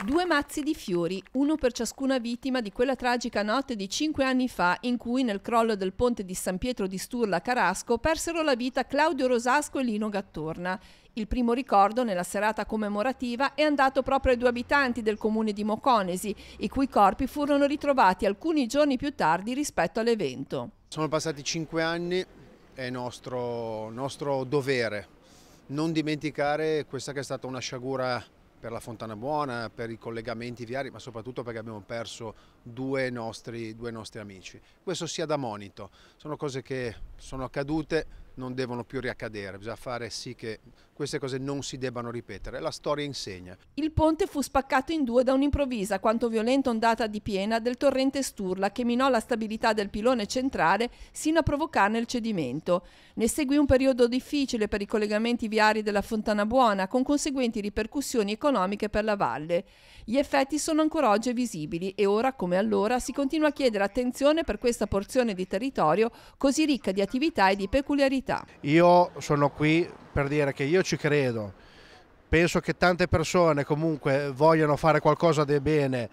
Due mazzi di fiori, uno per ciascuna vittima di quella tragica notte di 5 anni fa in cui nel crollo del ponte di San Pietro di Sturla a Carasco persero la vita Claudio Rosasco e Lino Gattorna. Il primo ricordo nella serata commemorativa è andato proprio ai due abitanti del comune di Moconesi, i cui corpi furono ritrovati alcuni giorni più tardi rispetto all'evento. Sono passati 5 anni, è nostro dovere non dimenticare questa che è stata una sciagura per la Fontana Buona, per i collegamenti viari, ma soprattutto perché abbiamo perso due nostri amici. Questo sia da monito, sono cose che sono accadute, non devono più riaccadere, bisogna fare sì che queste cose non si debbano ripetere, la storia insegna. Il ponte fu spaccato in due da un'improvvisa quanto violenta ondata di piena del torrente Sturla che minò la stabilità del pilone centrale sino a provocarne il cedimento. Ne seguì un periodo difficile per i collegamenti viari della Fontana Buona, con conseguenti ripercussioni economiche per la valle. Gli effetti sono ancora oggi visibili e ora, come allora, si continua a chiedere attenzione per questa porzione di territorio così ricca di attività e di peculiarità. Io sono qui per dire che io ci credo, penso che tante persone comunque vogliono fare qualcosa di bene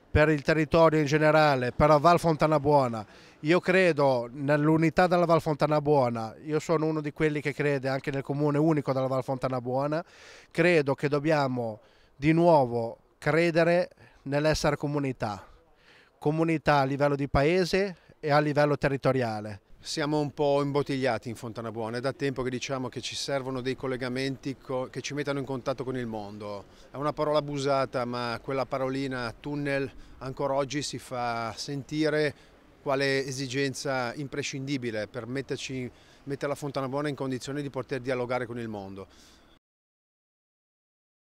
per il territorio in generale, per la Val Fontana Buona. Io credo nell'unità della Val Fontana Buona, io sono uno di quelli che crede anche nel comune unico della Val Fontana Buona, credo che dobbiamo di nuovo credere nell'essere comunità a livello di paese e a livello territoriale. Siamo un po' imbottigliati in Fontana Buona, è da tempo che diciamo che ci servono dei collegamenti che ci mettano in contatto con il mondo. È una parola abusata, ma quella parolina tunnel ancora oggi si fa sentire quale esigenza imprescindibile per mettere la Fontana Buona in condizione di poter dialogare con il mondo.